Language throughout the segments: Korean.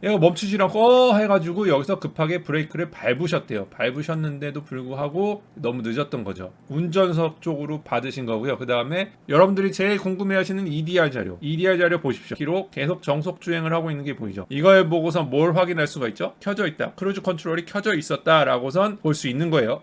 얘가 멈추질 않고 해가지고 여기서 급하게 브레이크를 밟으셨대요. 밟으셨는데도 불구하고 너무 늦었던 거죠. 운전석 쪽으로 받으신 거고요. 그 다음에 여러분들이 제일 궁금해하시는 EDR 자료 보십시오. 기록 계속 정속 주행을 하고 있는 게 보이죠. 이걸 보고서 뭘 확인할 수가 있죠? 켜져 있다. 크루즈 컨트롤이 켜져 있었다라고선 볼 수 있는 거예요.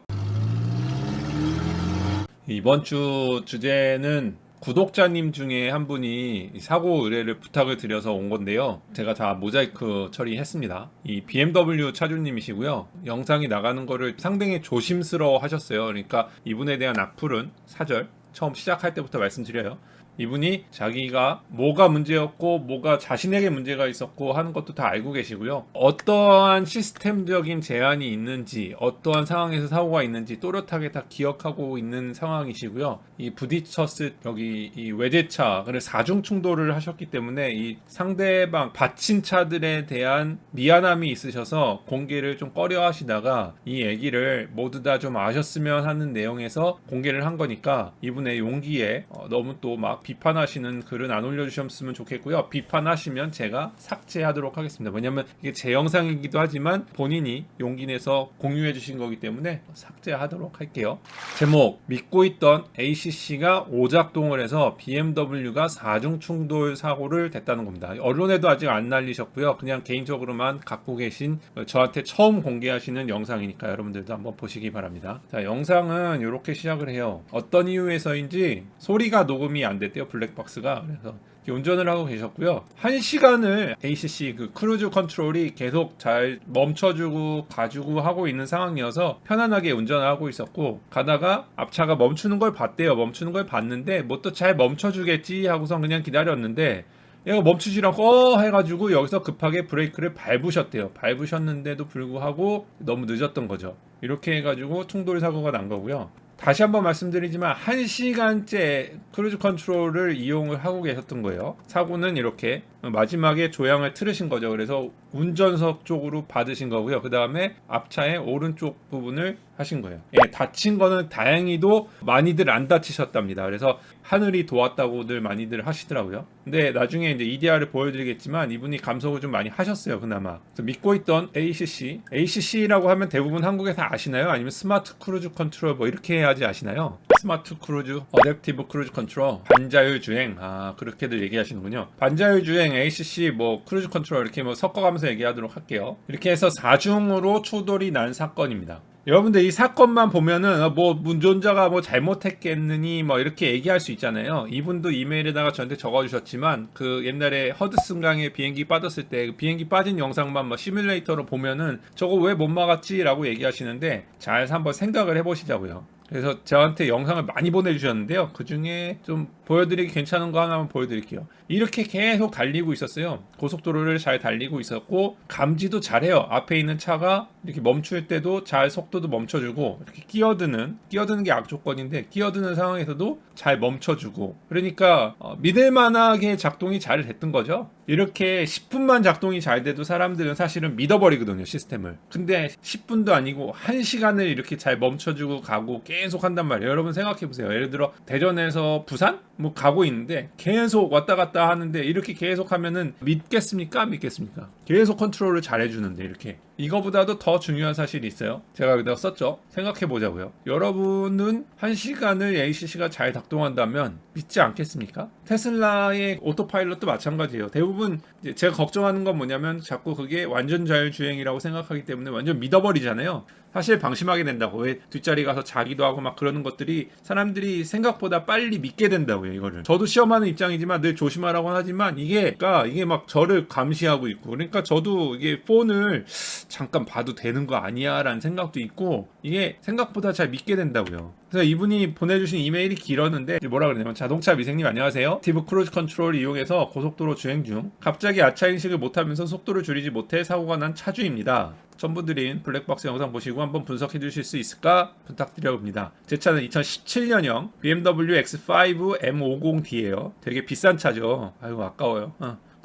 이번 주 주제는 구독자님 중에 한 분이 사고 의뢰를 부탁을 드려서 온 건데요. 제가 다 모자이크 처리했습니다. 이 BMW 차주님이시고요. 영상이 나가는 거를 상당히 조심스러워 하셨어요. 그러니까 이분에 대한 악플은 사절 처음 시작할 때부터 말씀드려요. 이분이 자기가 뭐가 문제였고 뭐가 자신에게 문제가 있었고 하는 것도 다 알고 계시고요. 어떠한 시스템적인 제한이 있는지 어떠한 상황에서 사고가 있는지 또렷하게 다 기억하고 있는 상황이시고요. 이 부딪혔을 여기 이 외제차를 사중 충돌을 하셨기 때문에 이 상대방 받친 차들에 대한 미안함이 있으셔서 공개를 좀 꺼려 하시다가 이 얘기를 모두 다 좀 아셨으면 하는 내용에서 공개를 한 거니까 이분의 용기에 너무 또 막 비판하시는 글은 안 올려주셨으면 좋겠고요. 비판하시면 제가 삭제하도록 하겠습니다. 왜냐면 이게 제 영상이기도 하지만 본인이 용기 내서 공유해 주신 거기 때문에 삭제하도록 할게요. 제목: 믿고 있던 ACC가 오작동을 해서 BMW가 4중 충돌 사고를 냈다는 겁니다. 언론에도 아직 안 날리셨고요. 그냥 개인적으로만 갖고 계신 저한테 처음 공개하시는 영상이니까 여러분들도 한번 보시기 바랍니다. 자, 영상은 이렇게 시작을 해요. 어떤 이유에서인지 소리가 녹음이 안 됐대요. 블랙박스가. 그래서 운전을 하고 계셨고요. 1시간을 ACC 그 크루즈 컨트롤이 계속 잘 멈춰주고 가주고 하고 있는 상황이어서 편안하게 운전을 하고 있었고, 가다가 앞차가 멈추는 걸 봤대요. 멈추는 걸 봤는데 뭐 또 잘 멈춰주겠지 하고선 그냥 기다렸는데 얘가 멈추질 않고 해가지고 여기서 급하게 브레이크를 밟으셨대요. 밟으셨는데도 불구하고 너무 늦었던 거죠. 이렇게 해가지고 충돌 사고가 난 거고요. 다시 한번 말씀드리지만 1시간째 크루즈 컨트롤을 이용을 하고 계셨던 거예요. 사고는 이렇게 마지막에 조향을 틀으신 거죠. 그래서 운전석 쪽으로 받으신 거고요. 그 다음에 앞차의 오른쪽 부분을 하신 거예요. 예, 다친 거는 다행히도 많이들 안 다치셨답니다. 그래서 하늘이 도왔다고들 많이들 하시더라고요. 근데 나중에 이제 EDR을 보여드리겠지만 이분이 감속을 좀 많이 하셨어요. 그나마. 그래서 믿고 있던 ACC라고 하면 대부분 한국에서 아시나요? 아니면 스마트 크루즈 컨트롤 뭐 이렇게 해야지 아시나요? 스마트 크루즈, 어댑티브 크루즈 컨트롤, 반자율 주행. 그렇게들 얘기하시는군요. 반자율 주행, ACC, 뭐 크루즈 컨트롤 이렇게 뭐 섞어가면서 얘기하도록 할게요. 이렇게 해서 4중으로 추돌이 난 사건입니다. 여러분들 이 사건만 보면은 뭐 운전자가 뭐 잘못했겠느니 뭐 이렇게 얘기할 수 있잖아요. 이분도 이메일에다가 저한테 적어주셨지만 그 옛날에 허드슨강에 비행기 빠졌을 때 그 비행기 빠진 영상만 뭐 시뮬레이터로 보면은 저거 왜 못 막았지? 라고 얘기하시는데 잘 한번 생각을 해보시자고요. 그래서 저한테 영상을 많이 보내주셨는데요. 그 중에 좀 보여드리기 괜찮은 거 하나만 보여드릴게요. 이렇게 계속 달리고 있었어요. 고속도로를 잘 달리고 있었고 감지도 잘해요. 앞에 있는 차가 이렇게 멈출 때도 잘 속도도 멈춰주고, 이렇게 끼어드는 게 악조건인데 끼어드는 상황에서도 잘 멈춰주고, 그러니까 믿을만하게 작동이 잘 됐던 거죠. 이렇게 10분만 작동이 잘 돼도 사람들은 사실은 믿어버리거든요, 시스템을. 근데 10분도 아니고 1시간을 이렇게 잘 멈춰주고 가고 계속 한단 말이에요. 여러분 생각해보세요. 예를 들어 대전에서 부산? 뭐 가고 있는데 계속 왔다 갔다 하는데 이렇게 계속 하면은 믿겠습니까? 안 믿겠습니까? 계속 컨트롤을 잘 해주는데 이렇게. 이거보다도 더 중요한 사실이 있어요. 제가 여기다가 썼죠. 생각해보자고요. 여러분은 1시간을 ACC가 잘 작동한다면 믿지 않겠습니까? 테슬라의 오토파일럿도 마찬가지예요. 대부분 제가 걱정하는 건 뭐냐면 자꾸 그게 완전 자율주행이라고 생각하기 때문에 완전 믿어버리잖아요. 사실 방심하게 된다고. 왜 뒷자리 가서 자기도 하고 막 그러는 것들이 사람들이 생각보다 빨리 믿게 된다고요, 이거를. 저도 시험하는 입장이지만 늘 조심하라고 하지만 이게 막 저를 감시하고 있고, 그러니까 저도 이게 폰을 잠깐 봐도 되는 거 아니야 라는 생각도 있고, 이게 생각보다 잘 믿게 된다고요. 그래서 이분이 보내주신 이메일이 길었는데 뭐라 그러냐면, 자동차 미생님 안녕하세요. 액티브 크루즈 컨트롤 이용해서 고속도로 주행 중 갑자기 아차 인식을 못하면서 속도를 줄이지 못해 사고가 난 차주입니다. 전부 드린 블랙박스 영상 보시고 한번 분석해 주실 수 있을까 부탁드려봅니다. 제 차는 2017년형 BMW X5 M50D예요. 되게 비싼 차죠. 아이고 아까워요.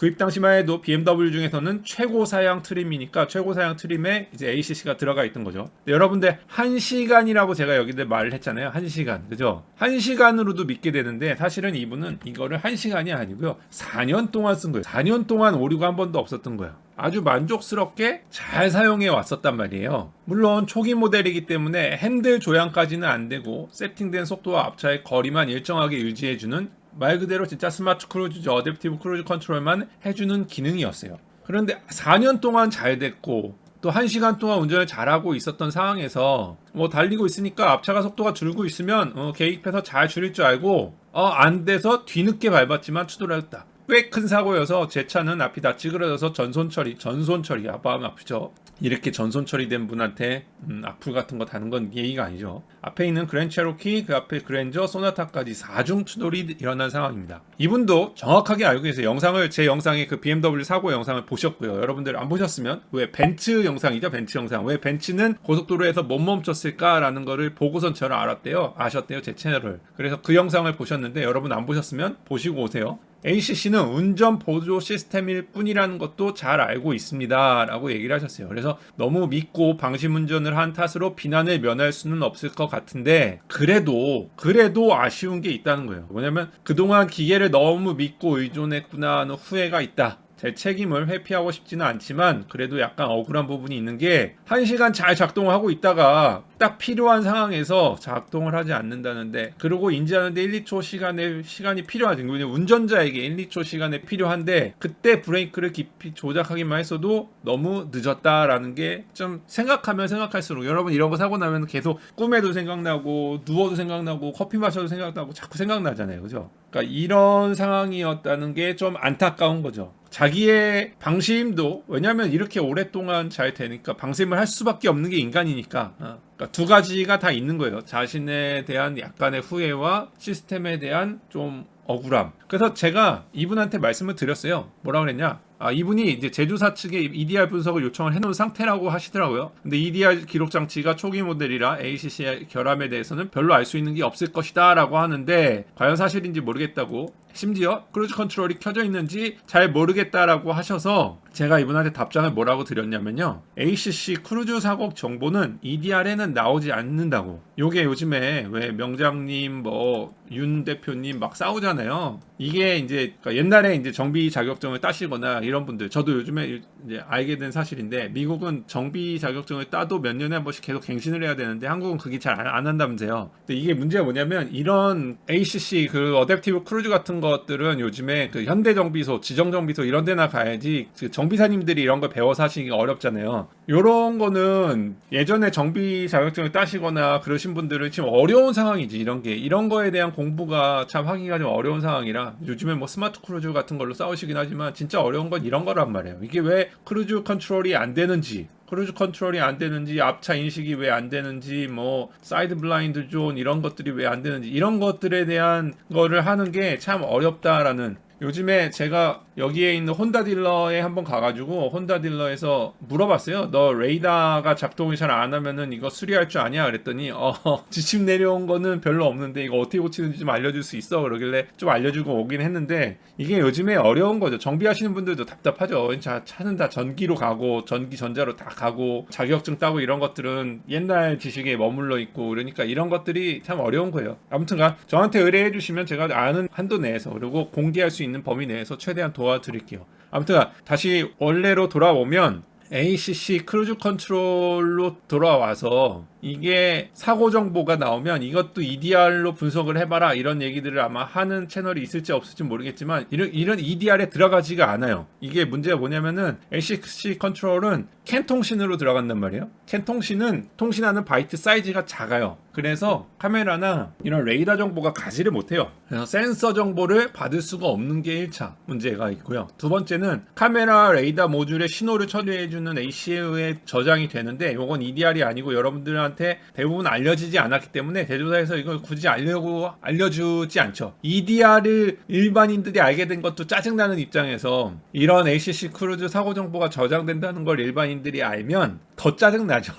구입 당시만 해도 BMW 중에서는 최고 사양 트림이니까 최고 사양 트림에 이제 ACC가 들어가 있던 거죠. 여러분들 1시간이라고 제가 여기들 말을 했잖아요. 1시간. 그죠? 1시간으로도 믿게 되는데 사실은 이분은 이거를 1시간이 아니고요. 4년 동안 쓴 거예요. 4년 동안 오류가 한 번도 없었던 거예요. 아주 만족스럽게 잘 사용해 왔었단 말이에요. 물론 초기 모델이기 때문에 핸들 조향까지는 안 되고 세팅된 속도와 앞차의 거리만 일정하게 유지해주는 말 그대로 진짜 스마트 크루즈, 어댑티브 크루즈 컨트롤만 해주는 기능이었어요. 그런데 4년 동안 잘 됐고 또 1시간 동안 운전을 잘하고 있었던 상황에서 뭐 달리고 있으니까 앞차가 속도가 줄고 있으면 개입해서 잘 줄일 줄 알고 안 돼서 뒤늦게 밟았지만 추돌을 했다. 꽤 큰 사고여서 제 차는 앞이 다 찌그러져서 전손 처리 아파하면 아프죠. 이렇게 전손 처리된 분한테 악플 같은 거 다는 건 예의가 아니죠. 앞에 있는 그랜 체로키, 그 앞에 그랜저, 소나타까지 4중 추돌이 일어난 상황입니다. 이분도 정확하게 알고 계세요. 제 영상에 그 BMW 사고 영상을 보셨고요. 여러분들 안 보셨으면 왜 벤츠 영상이죠. 벤츠 영상. 왜 벤츠는 고속도로에서 못 멈췄을까라는 거를 보고선 저를 아셨대요. 제 채널을. 그래서 그 영상을 보셨는데 여러분 안 보셨으면 보시고 오세요. ACC는 운전 보조 시스템일 뿐이라는 것도 잘 알고 있습니다 라고 얘기를 하셨어요. 그래서 너무 믿고 방심운전을 한 탓으로 비난을 면할 수는 없을 것 같은데 그래도 아쉬운 게 있다는 거예요. 뭐냐면 그동안 기계를 너무 믿고 의존했구나 하는 후회가 있다. 제 책임을 회피하고 싶지는 않지만 그래도 약간 억울한 부분이 있는 게 1시간 잘 작동하고 있다가 딱 필요한 상황에서 작동을 하지 않는다는데 그러고 인지하는데 1, 2초 시간이 필요하지. 운전자에게 1, 2초 시간이 필요한데 그때 브레이크를 깊이 조작하기만 했어도 너무 늦었다라는 게 좀 생각하면 생각할수록 여러분 이런 거 사고 나면 계속 꿈에도 생각나고 누워도 생각나고 커피 마셔도 생각나고 자꾸 생각나잖아요. 그죠? 그러니까 이런 상황이었다는 게 좀 안타까운 거죠. 자기의 방심도 왜냐하면 이렇게 오랫동안 잘 되니까 방심을 할 수밖에 없는 게 인간이니까 그러니까 두 가지가 다 있는 거예요. 자신에 대한 약간의 후회와 시스템에 대한 좀 억울함. 그래서 제가 이분한테 말씀을 드렸어요. 뭐라 그랬냐? 이분이 이제 제조사 측에 EDR 분석을 요청을 해놓은 상태라고 하시더라고요. 근데 EDR 기록 장치가 초기 모델이라 ACC의 결함에 대해서는 별로 알 수 있는 게 없을 것이다 라고 하는데 과연 사실인지 모르겠다고 심지어 크루즈 컨트롤이 켜져 있는지 잘 모르겠다라고 하셔서 제가 이분한테 답장을 뭐라고 드렸냐면요. ACC 크루즈 사고 정보는 EDR에는 나오지 않는다고. 요게 요즘에 왜 명장님 윤 대표님 막 싸우잖아요. 이게 이제 옛날에 이제 정비 자격증을 따시거나 이런 분들 저도 요즘에 이제 알게 된 사실인데 미국은 정비 자격증을 따도 몇 년에 한 번씩 계속 갱신을 해야 되는데 한국은 그게 잘 안 한다면서요. 근데 이게 문제가 뭐냐면 이런 ACC 그 어댑티브 크루즈 같은 것들은 요즘에 그 현대정비소, 지정정비소 이런 데나 가야지 그 정비사님들이 이런 걸 배워서 하시기가 어렵잖아요. 요런 거는 예전에 정비 자격증을 따시거나 그러신 분들은 지금 어려운 상황이지. 이런 거에 대한 공부가 참 하기가 좀 어려운 상황이라 요즘에 뭐 스마트 크루즈 같은 걸로 싸우시긴 하지만 진짜 어려운 건 이런 거란 말이에요. 이게 왜 크루즈 컨트롤이 안 되는지 앞차 인식이 왜 안 되는지 사이드 블라인드 존 이런 것들이 왜 안 되는지 이런 것들에 대한 거를 하는 게 참 어렵다라는 요즘에 제가 여기에 있는 혼다 딜러에 한번 가가지고 혼다 딜러에서 물어봤어요. 너 레이더가 작동이 잘 안 하면은 이거 수리할 줄 아냐? 그랬더니 지침 내려온 거는 별로 없는데 이거 어떻게 고치는지 좀 알려줄 수 있어? 그러길래 좀 알려주고 오긴 했는데 이게 요즘에 어려운 거죠. 정비하시는 분들도 답답하죠. 차는 다 전기로 가고 전자로 다 가고 자격증 따고 이런 것들은 옛날 지식에 머물러 있고 그러니까 이런 것들이 참 어려운 거예요. 아무튼간 저한테 의뢰해 주시면 제가 아는 한도 내에서 그리고 공개할 수 있는 범위 내에서 최대한 도와드릴게요. 아무튼 다시 원래로 돌아오면 ACC 크루즈 컨트롤로 돌아와서 이게 사고 정보가 나오면 이것도 EDR로 분석을 해봐라 이런 얘기들을 아마 하는 채널이 있을지 없을지 모르겠지만 이런 EDR에 들어가지가 않아요. 이게 문제가 뭐냐면은 ACC 컨트롤은 캔 통신으로 들어간단 말이에요. 캔 통신은 통신하는 바이트 사이즈가 작아요. 그래서 카메라나 이런 레이더 정보가 가지를 못해요. 그래서 센서 정보를 받을 수가 없는 게 1차 문제가 있고요. 두 번째는 카메라 레이더 모듈의 신호를 처리해주는 AC에 저장이 되는데 이건 EDR이 아니고 여러분들한테 대부분 알려지지 않았기 때문에 제조사에서 이걸 굳이 알려주지 않죠. EDR을 일반인들이 알게 된 것도 짜증나는 입장에서 이런 ACC 크루즈 사고 정보가 저장된다는 걸 일반인들이 알면 더 짜증나죠.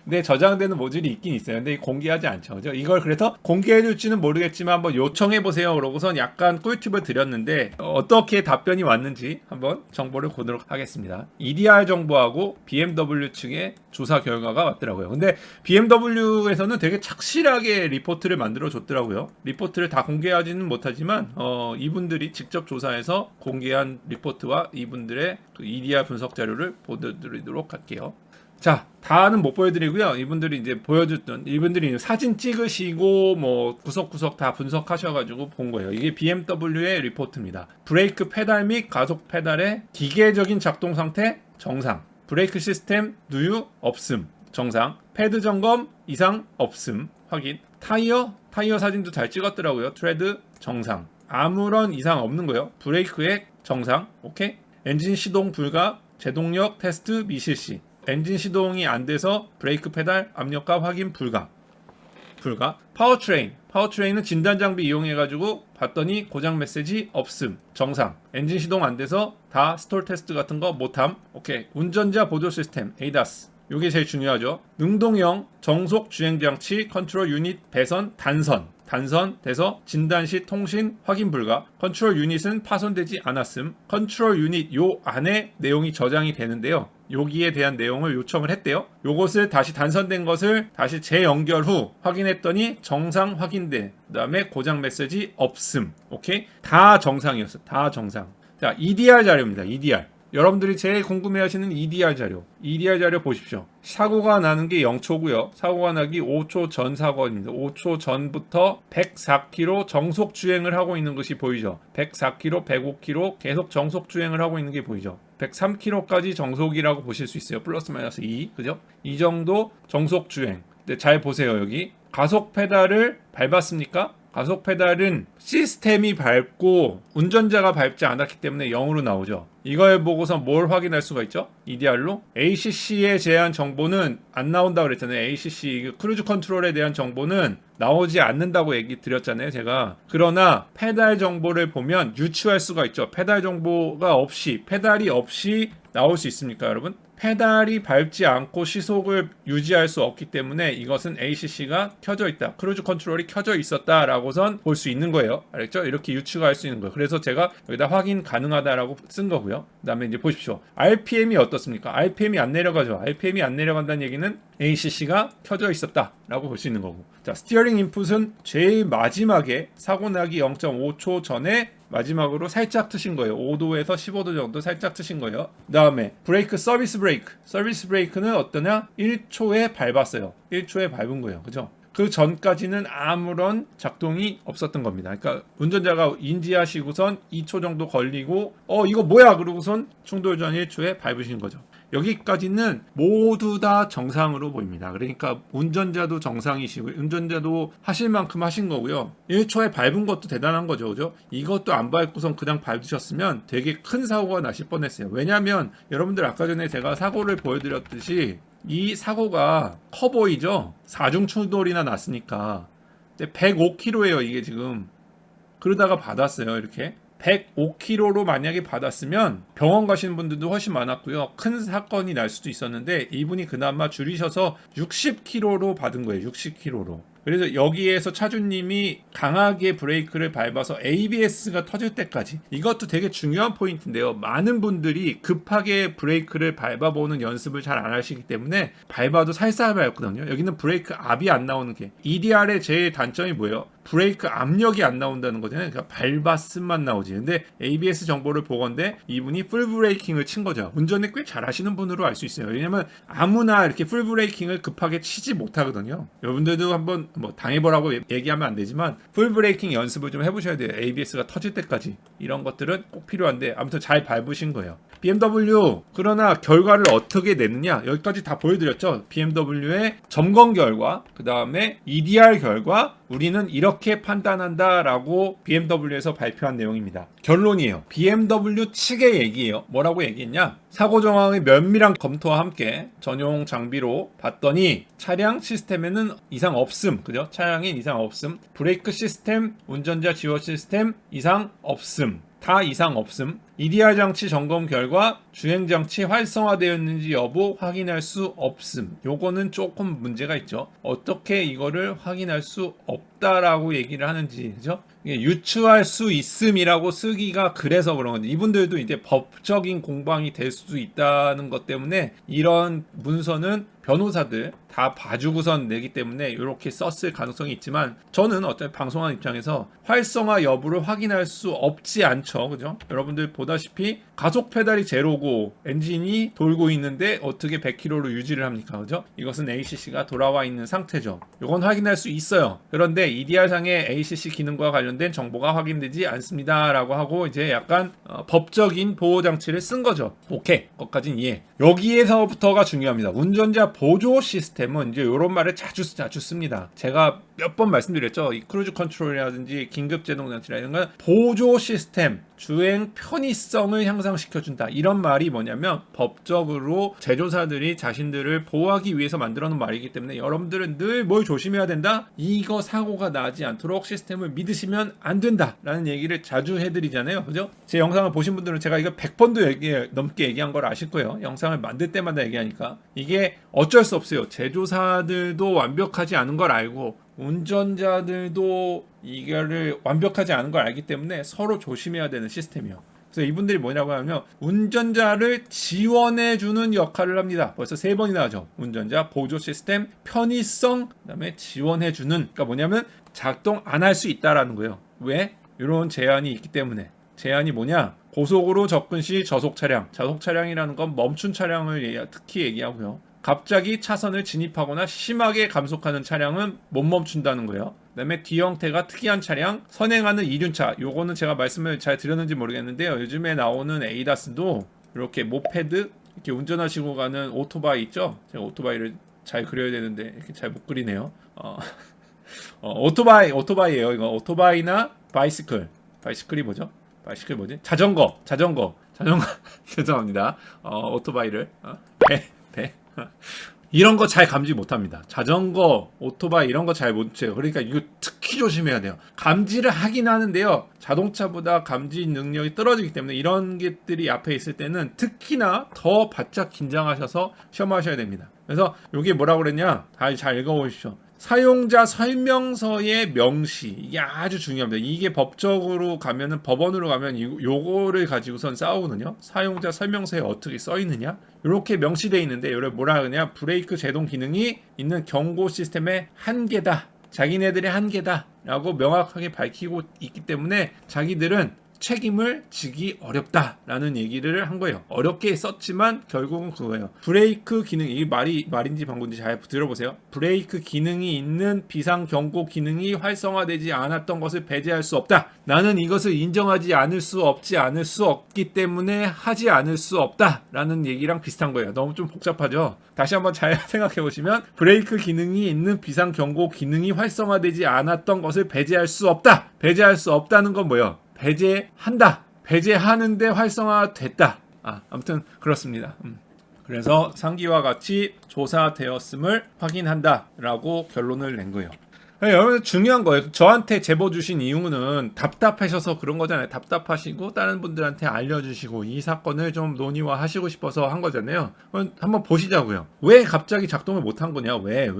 내 저장되는 모듈이 있긴 있어요. 근데 공개하지 않죠. 그죠? 이걸 그래서 공개해줄지는 모르겠지만 한번 요청해보세요. 그러고선 약간 꿀팁을 드렸는데 어떻게 답변이 왔는지 한번 정보를 보도록 하겠습니다. EDR 정보하고 BMW 측의 조사 결과가 왔더라고요. 근데 BMW에서는 되게 착실하게 리포트를 만들어 줬더라고요. 리포트를 다 공개하지는 못하지만 이분들이 직접 조사해서 공개한 리포트와 이분들의 그 EDR 분석 자료를 보여드리도록 할게요. 자, 다는 못 보여드리고요. 이분들이 이제 보여줬던 이분들이 사진 찍으시고 뭐 구석구석 다 분석하셔가지고 본 거예요. 이게 BMW의 리포트입니다. 브레이크 페달 및 가속 페달의 기계적인 작동 상태 정상. 브레이크 시스템 누유 없음 정상. 패드 점검 이상 없음 확인. 타이어 사진도 잘 찍었더라고요. 트레드 정상. 아무런 이상 없는 거예요. 브레이크액 정상. 오케이. 엔진 시동 불가. 제동력 테스트 미실시. 엔진 시동이 안 돼서 브레이크 페달 압력과 확인 불가. 파워트레인은 진단 장비 이용해 가지고 봤더니 고장 메시지 없음 정상. 엔진 시동 안 돼서 다 스톨 테스트 같은 거 못함. 오케이. 운전자 보조 시스템 ADAS. 요게 제일 중요하죠. 능동형 정속 주행 장치 컨트롤 유닛 배선 단선 돼서 진단 시 통신 확인 불가. 컨트롤 유닛은 파손되지 않았음. 컨트롤 유닛 요 안에 내용이 저장이 되는데요. 여기에 대한 내용을 요청을 했대요. 요것을 다시 단선된 것을 다시 재연결 후 확인했더니 정상 확인돼. 그 다음에 고장 메시지 없음. 오케이? 다 정상이었어. 다 정상. 자, EDR 자료입니다. EDR. 여러분들이 제일 궁금해하시는 EDR 자료 보십시오. 사고가 나는 게 0초고요. 사고가 나기 5초 전 사건입니다. 5초 전부터 104km 정속 주행을 하고 있는 것이 보이죠. 104km, 105km 계속 정속 주행을 하고 있는 게 보이죠. 103km까지 정속이라고 보실 수 있어요. 플러스 마이너스 2, 그죠? 이 정도 정속 주행. 근데 잘 보세요. 여기 가속 페달을 밟았습니까? 가속 페달은 시스템이 밟고 운전자가 밟지 않았기 때문에 0으로 나오죠. 이걸 보고서 뭘 확인할 수가 있죠? EDR로 ACC에 대한 정보는 안 나온다고 그랬잖아요. ACC 크루즈 컨트롤에 대한 정보는 나오지 않는다고 얘기 드렸잖아요. 제가. 그러나 페달 정보를 보면 유추할 수가 있죠. 페달이 없이 나올 수 있습니까, 여러분? 페달이 밟지 않고 시속을 유지할 수 없기 때문에 이것은 ACC가 켜져 있다. 크루즈 컨트롤이 켜져 있었다라고선 볼 수 있는 거예요. 알겠죠? 이렇게 유추가 할 수 있는 거예요. 그래서 제가 여기다 확인 가능하다라고 쓴 거고요. 그 다음에 이제 보십시오. RPM이 어떻습니까? RPM이 안 내려가죠. RPM이 안 내려간다는 얘기는 ACC가 켜져 있었다라고 볼 수 있는 거고. 자, 스티어링 인풋은 제일 마지막에 사고 나기 0.5초 전에 마지막으로 살짝 트신 거예요. 5도에서 15도 정도 살짝 트신 거예요. 그 다음에 브레이크 서비스 브레이크는 어떠냐? 1초에 밟았어요. 1초에 밟은 거예요. 그죠? 그 전까지는 아무런 작동이 없었던 겁니다. 그러니까 운전자가 인지하시고선 2초 정도 걸리고 이거 뭐야? 그러고선 충돌 전 1초에 밟으신 거죠. 여기까지는 모두 다 정상으로 보입니다. 그러니까 운전자도 정상이시고 운전자도 하실 만큼 하신 거고요. 1초에 밟은 것도 대단한 거죠. 그죠? 이것도 안 밟고선 그냥 밟으셨으면 되게 큰 사고가 나실 뻔했어요. 왜냐하면 여러분들 아까 전에 제가 사고를 보여드렸듯이 이 사고가 커 보이죠? 4중 충돌이나 났으니까. 근데 105km예요, 이게 지금. 그러다가 받았어요, 이렇게. 105km로 만약에 받았으면 병원 가시는 분들도 훨씬 많았고요. 큰 사건이 날 수도 있었는데 이분이 그나마 줄이셔서 60km로 받은 거예요. 60km로. 그래서 여기에서 차주님이 강하게 브레이크를 밟아서 ABS가 터질 때까지, 이것도 되게 중요한 포인트인데요. 많은 분들이 급하게 브레이크를 밟아보는 연습을 잘 안 하시기 때문에 밟아도 살살 밟거든요. 여기는 브레이크 압이 안 나오는 게, EDR의 제일 단점이 뭐예요? 브레이크 압력이 안 나온다는 거잖아요. 그러니까 밟았음만 나오지. 근데 ABS 정보를 보건대 이분이 풀 브레이킹을 친 거죠. 운전을 꽤 잘하시는 분으로 알 수 있어요. 왜냐면 아무나 이렇게 풀 브레이킹을 급하게 치지 못하거든요. 여러분들도 한번 뭐 당해보라고 얘기하면 안 되지만 풀 브레이킹 연습을 좀 해보셔야 돼요. ABS가 터질 때까지. 이런 것들은 꼭 필요한데 아무튼 잘 밟으신 거예요. BMW, 그러나 결과를 어떻게 내느냐, 여기까지 다 보여드렸죠. BMW의 점검 결과, 그 다음에 EDR 결과, 우리는 이렇게 판단한다라고 BMW에서 발표한 내용입니다. 결론이에요. BMW 측의 얘기예요. 뭐라고 얘기했냐? 사고 정황의 면밀한 검토와 함께 전용 장비로 봤더니 차량 시스템에는 이상 없음. 그죠? 차량엔 이상 없음. 브레이크 시스템, 운전자 지원 시스템 이상 없음. 다 이상 없음. EDR 장치 점검 결과 주행 장치 활성화되었는지 여부 확인할 수 없음. 요거는 조금 문제가 있죠. 어떻게 이거를 확인할 수 없다라고 얘기를 하는지, 그죠? 이게 유추할 수 있음이라고 쓰기가 그래서 그런 건데, 이분들도 이제 법적인 공방이 될 수도 있다는 것 때문에 이런 문서는 변호사들 다 봐주고선 내기 때문에 이렇게 썼을 가능성이 있지만, 저는 어차피 방송하는 입장에서 활성화 여부를 확인할 수 없지 않죠, 그죠? 여러분들 보다시피 가속 페달이 제로고 엔진이 돌고 있는데 어떻게 100km로 유지를 합니까, 그죠? 이것은 ACC가 돌아와 있는 상태죠. 이건 확인할 수 있어요. 그런데 EDR 상의 ACC 기능과 관련된 정보가 확인되지 않습니다라고 하고 이제 약간 법적인 보호 장치를 쓴 거죠. 오케이, 거기까지는 이해. 여기에서부터가 중요합니다. 운전자 보조 시스템은 이제 이런 말을 자주 씁니다. 제가 몇 번 말씀드렸죠. 이 크루즈 컨트롤이라든지 긴급 제동 장치라는 건 보조 시스템, 주행 편의성을 향상시켜준다. 이런 말이 뭐냐면 법적으로 제조사들이 자신들을 보호하기 위해서 만들어 놓은 말이기 때문에 여러분들은 늘 뭘 조심해야 된다? 이거 사고가 나지 않도록 시스템을 믿으시면 안 된다 라는 얘기를 자주 해드리잖아요, 그죠? 제 영상을 보신 분들은 제가 이거 100번도 넘게 얘기한 걸 아실 거예요. 영상을 만들 때마다 얘기하니까. 이게 어쩔 수 없어요. 제조사들도 완벽하지 않은 걸 알고 운전자들도 이거를 완벽하지 않은 걸 알기 때문에 서로 조심해야 되는 시스템이에요. 그래서 이분들이 뭐냐고 하면 운전자를 지원해주는 역할을 합니다. 벌써 3번이나 하죠. 운전자 보조 시스템, 편의성, 그다음에 지원해주는. 그러니까 뭐냐면 작동 안 할 수 있다라는 거예요. 왜? 이런 제한이 있기 때문에. 제한이 뭐냐? 고속으로 접근 시 저속 차량. 저속 차량이라는 건 멈춘 차량을 특히 얘기하고요. 갑자기 차선을 진입하거나 심하게 감속하는 차량은 못 멈춘다는 거예요. 그다음에 D 형태가 특이한 차량, 선행하는 이륜차. 요거는 제가 말씀을 잘 드렸는지 모르겠는데요. 요즘에 나오는 에이다스도 이렇게 모페드, 이렇게 운전하시고 가는 오토바이 있죠? 제가 오토바이를 잘 그려야 되는데 이렇게 잘 못 그리네요. 오토바이예요. 이거 오토바이나 바이시클. 바이시클이 뭐죠? 바이시클 뭐지? 자전거. 죄송합니다. 오토바이를 배. 이런 거 잘 감지 못합니다. 자전거, 오토바이 이런 거 잘 못 쳐요. 그러니까 이거 특히 조심해야 돼요. 감지를 하긴 하는데요. 자동차보다 감지 능력이 떨어지기 때문에 이런 것들이 앞에 있을 때는 특히나 더 바짝 긴장하셔서 시험하셔야 됩니다. 그래서 이게 뭐라고 그랬냐? 잘 읽어보십시오. 사용자 설명서의 명시, 이게 아주 중요합니다. 이게 법적으로 가면은, 법원으로 가면 요거를 가지고선 싸우거든요. 사용자 설명서에 어떻게 써 있느냐, 이렇게 명시되어 있는데 이걸 뭐라 그러냐? 브레이크 제동 기능이 있는 경고 시스템의 한계다, 자기네들의 한계다 라고 명확하게 밝히고 있기 때문에 자기들은 책임을 지기 어렵다라는 얘기를 한 거예요. 어렵게 썼지만 결국은 그거예요. 브레이크 기능, 이 말인지 방구인지 잘 들어보세요. 브레이크 기능이 있는 비상 경고 기능이 활성화되지 않았던 것을 배제할 수 없다. 나는 이것을 인정하지 않을 수 없기 때문에 하지 않을 수 없다라는 얘기랑 비슷한 거예요. 너무 좀 복잡하죠? 다시 한번 잘 생각해 보시면, 브레이크 기능이 있는 비상 경고 기능이 활성화되지 않았던 것을 배제할 수 없다. 배제할 수 없다는 건 뭐예요? 배제한다. 배제하는데 활성화됐다. 아무튼 그렇습니다. 그래서 상기와 같이 조사되었음을 확인한다 라고 결론을 낸 거예요. 여러분, 중요한 거예요. 저한테 제보 주신 이유는 답답하셔서 그런 거잖아요. 답답하시고 다른 분들한테 알려주시고 이 사건을 좀 논의화 하시고 싶어서 한 거잖아요. 한번 보시자고요. 왜 갑자기 작동을 못한 거냐? 왜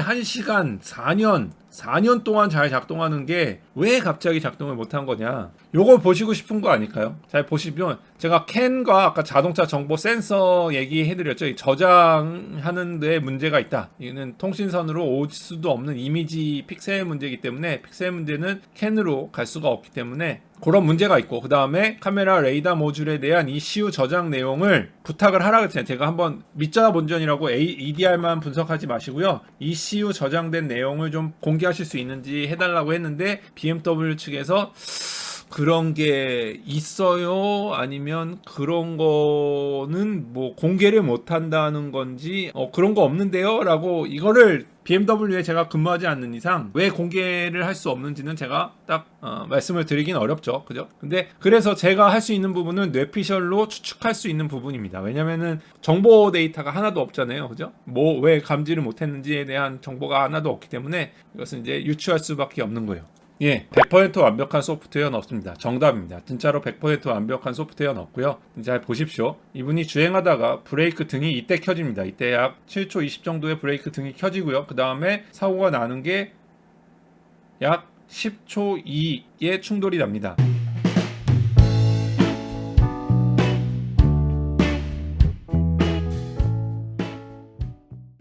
1시간 4년 동안 잘 작동하는 게 왜 갑자기 작동을 못한 거냐? 요걸 보시고 싶은 거 아닐까요? 잘 보시면, 제가 캔과 아까 자동차 정보 센서 얘기해드렸죠. 저장하는 데 문제가 있다. 이거는 통신선으로 올 수도 없는 이미지 픽셀 문제이기 때문에, 픽셀 문제는 캔으로 갈 수가 없기 때문에 그런 문제가 있고, 그 다음에 카메라 레이더 모듈에 대한 ECU 저장 내용을 부탁을 하라 그랬잖아요. 제가 한번 믿자 본전이라고 EDR만 분석하지 마시고요, ECU 저장된 내용을 좀 공개하실 수 있는지 해달라고 했는데, BMW 측에서 그런 게 있어요? 아니면 그런 거는 뭐 공개를 못 한다는 건지, 그런 거 없는데요? 라고, 이거를 BMW에 제가 근무하지 않는 이상 왜 공개를 할 수 없는지는 제가 딱 말씀을 드리긴 어렵죠. 그죠? 근데 그래서 제가 할 수 있는 부분은 뇌피셜로 추측할 수 있는 부분입니다. 왜냐면은 정보 데이터가 하나도 없잖아요. 그죠? 왜 감지를 못 했는지에 대한 정보가 하나도 없기 때문에 이것은 이제 유추할 수밖에 없는 거예요. 예, 100% 완벽한 소프트웨어는 없습니다. 정답입니다. 진짜로 100% 완벽한 소프트웨어는 없고요. 잘 보십시오. 이분이 주행하다가 브레이크 등이 이때 켜집니다. 이때 약 7초 20 정도의 브레이크 등이 켜지고요. 그 다음에 사고가 나는 게 약 10초 이에 충돌이 납니다.